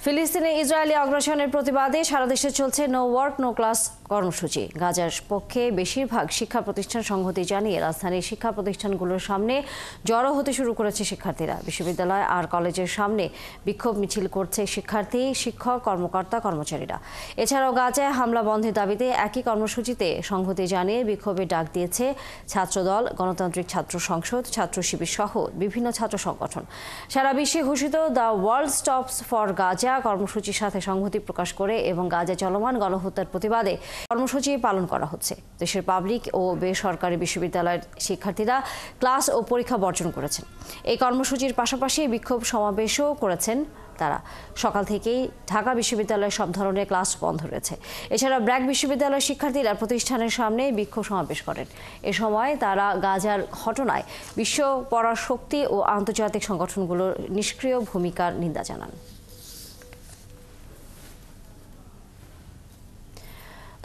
ফিলিস্তিনে ইসরায়েলি আগ্রাসনের প্রতিবাদে সারা দেশে চলছে নো ওয়ার্ক নো ক্লাস কর্মসূচি। গাজার পক্ষে বেশিরভাগ শিক্ষা প্রতিষ্ঠান সংহতি জানিয়ে রাজধানীর শিক্ষা প্রতিষ্ঠানগুলোর সামনে জড়ো হতে শুরু করেছে শিক্ষার্থীরা। বিশ্ববিদ্যালয় আর কলেজের সামনে বিক্ষোভ মিছিল করছে শিক্ষার্থী, শিক্ষক, কর্মকর্তা, কর্মচারীরা। এছাড়াও গাজায় হামলা বন্ধের দাবিতে একই কর্মসূচিতে সংহতি জানিয়ে বিক্ষোভের ডাক দিয়েছে ছাত্রদল, গণতান্ত্রিক ছাত্র সংসদ, ছাত্র শিবির সহ বিভিন্ন ছাত্র সংগঠন। সারা বিশ্বে ঘোষিত the world stops for Gaza কর্মসূচির সাথে সংহতি প্রকাশ করে এবং গাজা চলমান গণহত্যার প্রতিবাদে কর্মসূচি পালন করা হচ্ছে। দেশের পাবলিক ও বেসরকারি বিশ্ববিদ্যালয়ের শিক্ষার্থীরা ক্লাস ও পরীক্ষা বর্জন করেছেন। এই কর্মসূচির পাশাপাশি বিক্ষোভ সমাবেশও করেছেন তারা। সকাল থেকেই ঢাকা বিশ্ববিদ্যালয়ের সব ধরনের ক্লাস বন্ধ রয়েছে। এছাড়া ব্র্যাক বিশ্ববিদ্যালয়ের শিক্ষার্থীরা প্রতিষ্ঠানের সামনে বিক্ষোভ সমাবেশ করেন। এ সময় তারা গাজার ঘটনায় বিশ্ব পরাশক্তি ও আন্তর্জাতিক সংগঠনগুলোর নিষ্ক্রিয় ভূমিকার নিন্দা জানান।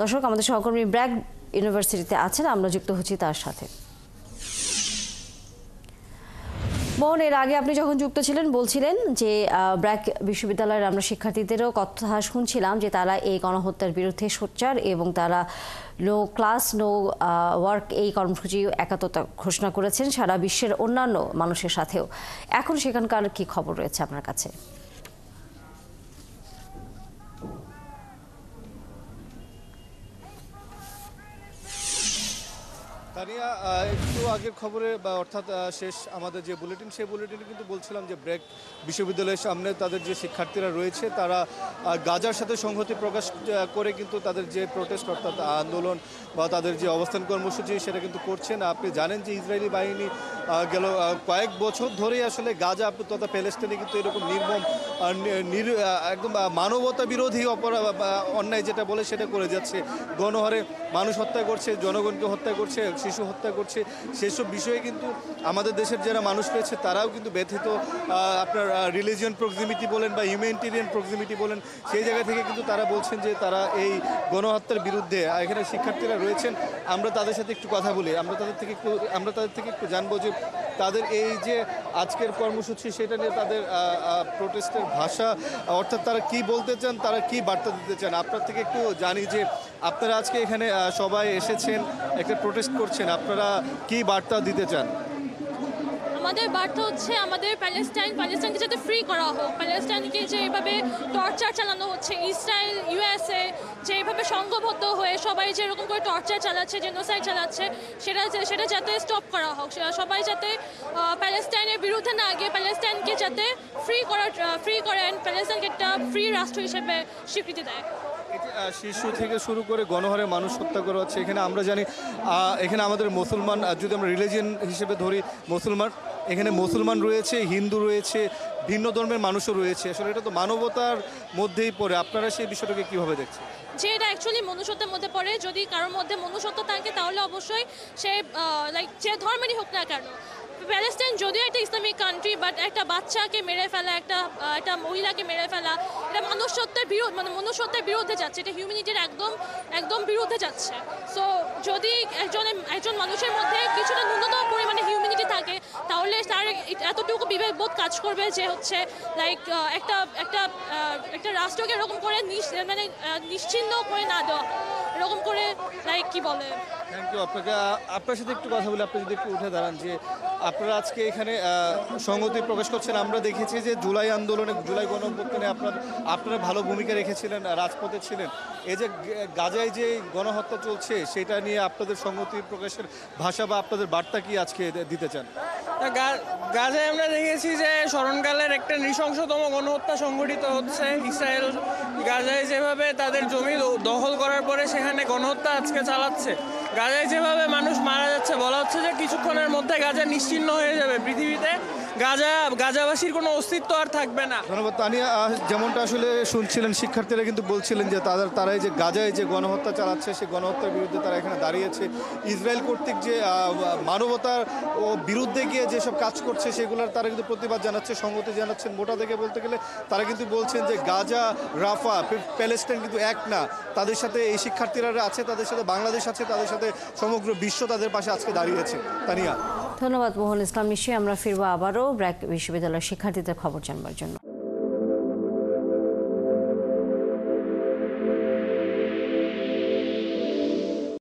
দর্শক, আমাদের সহকর্মী ব্র্যাক ইউনিভার্সিটিতে আছেন, আমরা যুক্ত হচ্ছি তার সাথে। মোহন, এর আগে আপনি যখন যুক্ত ছিলেন বলছিলেন যে ব্র্যাক বিশ্ববিদ্যালয়ের আমরা শিক্ষার্থীদেরও কথা শুনছিলাম যে তারা এই গণহত্যার বিরুদ্ধে সোচ্চার এবং তারা নো ক্লাস নো ওয়ার্ক এই কর্মসূচি একাত্মতা ঘোষণা করেছেন সারা বিশ্বের অন্যান্য মানুষের সাথেও। এখন সেখানকার কি খবর রয়েছে আপনার কাছে? তানিয়া, একটু আগের খবরে অর্থাৎ শেষ আমাদের যে বুলেটিন, সেই বুলেটিনে কিন্তু বলছিলাম যে ব্র্যাক বিশ্ববিদ্যালয়ের সামনে তাদের যে শিক্ষার্থীরা রয়েছে তারা গাজার সাথে সংহতি প্রকাশ করে কিন্তু তাদের যে প্রোটেস্ট অর্থাৎ আন্দোলন বা তাদের যে অবস্থান কর্মসূচি সেটা কিন্তু করছেন। আপনি জানেন যে ইসরায়েলি বাহিনী গেল কয়েক বছর ধরেই আসলে গাজা তথা প্যালেস্টাইনে কিন্তু এরকম নির্মম একদম মানবতা বিরোধী অন্যায় যেটা বলে সেটা করে যাচ্ছে। গণহারে মানুষ হত্যা করছে, জনগণকে হত্যা করছে, শিশু হত্যা করছে। সেসব বিষয়ে কিন্তু আমাদের দেশের যারা মানুষ রয়েছে তারাও কিন্তু ব্যথিত। আপনার রিলিজিয়ান প্রক্সিমিটি বলেন বা হিউম্যানিটেরিয়ান প্রক্সিমিটি বলেন, সেই জায়গা থেকে কিন্তু তারা বলছেন যে তারা এই গণহত্যার বিরুদ্ধে। এখানে শিক্ষার্থীরা রয়েছেন, আমরা তাদের সাথে একটু কথা বলি, আমরা তাদের থেকে একটু জানবো যে তাদের এই যে আজকের কর্মসূচি সেটা নিয়ে তাদের প্রোটেস্টের ভাষা, অর্থাৎ তারা কি বলতে চান, তারা কি বার্তা দিতে চান। আপনার থেকে একটু জানি যে আপনারা আজকে এখানে সবাই এসেছেন, একটা প্রোটেস্ট করছেন, আপনারা কি বার্তা দিতে চান? আমাদের বার্তা হচ্ছে আমাদের প্যালেস্টাইনকে যাতে ফ্রি করা হোক। প্যালেস্টাইনকে যে এভাবে টর্চার চালানো হচ্ছে, ইসরায়েল ইউএসএ যে এভাবে সংঘবদ্ধ হয়ে সবাই যে এরকম করে টর্চার চালাচ্ছে, জেনোসাইড চালাচ্ছে, সেটা যাতে স্টপ করা হোক। সবাই যাতে প্যালেস্টাইনের বিরুদ্ধে না গিয়ে প্যালেস্টাইনকে যাতে ফ্রি করেন, প্যালেস্টাইনকে একটা ফ্রি রাষ্ট্র হিসেবে স্বীকৃতি দেয়। শিশু থেকে শুরু করে গণহারে মানুষ হত্যা করা হচ্ছে। এখানে আমরা জানি এখানে আমাদের মুসলমান, যদি আমরা রিলিজিয়ন হিসেবে ধরি মুসলমান, এখানে মুসলমান রয়েছে, হিন্দু রয়েছে, ভিন্ন ধর্মের মানুষও রয়েছে। আসলে এটা তো মানবতার মধ্যেই পড়ে। আপনারা সেই বিষয়টাকে কীভাবে দেখছেন? যে এটা অ্যাকচুয়ালি মনুষ্যত্বের মধ্যে পড়ে। যদি কারোর মধ্যে মনুষ্যত্ব থাকে তাহলে অবশ্যই সে যে ধর্মেরই হোক না কেন। প্যালেস্টাইন যদিও একটা ইসলামিক কান্ট্রি, বাট একটা বাচ্চাকে মেরে ফেলা, একটা মহিলাকে মেরে ফেলা, এটা মনুষ্যত্বের বিরুদ্ধে যাচ্ছে। এটা হিউম্যানিটির একদম বিরুদ্ধে যাচ্ছে। সো যদি একজন মানুষের মধ্যে কিছুটা ন্যূনতম পরিমাণে হিউম্যানিটি থাকে তাহলে তার এতটুকু বিবেকবোধ কাজ করবে যে হচ্ছে একটা রাষ্ট্রকে এরকম করে নিশ্চিহ্ন করে না দেওয়া, এরকম করে কি বলে। থ্যাংক ইউ আপনাকে। আপনার সাথে একটু কথা বলে, আপনি যদি একটু উঠে দাঁড়ান, যে আপনারা আজকে এখানে সংহতি প্রকাশ করছেন। আমরা দেখেছি যে জুলাই আন্দোলনে, জুলাই গণঅভ্যুত্থানে আপনারা ভালো ভূমিকা রেখেছিলেন, রাজপথে ছিলেন। এই যে গাজায় যে গণহত্যা চলছে সেটা নিয়ে আপনাদের সংহতি প্রকাশের ভাষা বা আপনাদের বার্তা কি আজকে দিতে চান? গাজায় আমরা দেখেছি যে স্মরণকালের একটা নৃশংসতম গণহত্যা সংঘটিত হচ্ছে। ইসরায়েল গাজায় যেভাবে তাদের জমি দখল করার পরে সেখানে গণহত্যা আজকে চালাচ্ছে। গাজায় যেভাবে মানুষ মারা যাচ্ছে, বলা হচ্ছে যে কিছুক্ষণের মধ্যে গাজা নিশ্চিহ্ন হয়ে যাবে পৃথিবীতে। গাজাবাসীর কোনো অস্তিত্ব আর থাকবে না। ধন্যবাদ তানিয়া। যেমনটা আসলে শুনছিলেন, শিক্ষার্থীরা কিন্তু বলছিলেন যে তারাই যে গাজায় যে গণহত্যা চালাচ্ছে সেই গণহত্যার বিরুদ্ধে তারা এখানে দাঁড়িয়েছে। ইসরায়েল কর্তৃক যে মানবতার ও বিরুদ্ধে গিয়ে যেসব কাজ করছে সেগুলোর তারা কিন্তু প্রতিবাদ জানাচ্ছে, সংহতি জানাচ্ছেন। মোটা থেকে বলতে গেলে তারা কিন্তু বলছেন যে গাজা, রাফা, প্যালেস্টাইন কিন্তু এক না। তাদের সাথে এই শিক্ষার্থীরা আছে, তাদের সাথে বাংলাদেশ আছে, তাদের সাথে সমগ্র বিশ্ব তাদের পাশে আজকে দাঁড়িয়েছে। তানিয়া, ধন্যবাদ মোহন ইসলাম। নিশ্চয়ই আমরা ফিরবো আবারও ব্র্যাক বিশ্ববিদ্যালয়ের শিক্ষার্থীদের খবর জানবার জন্য।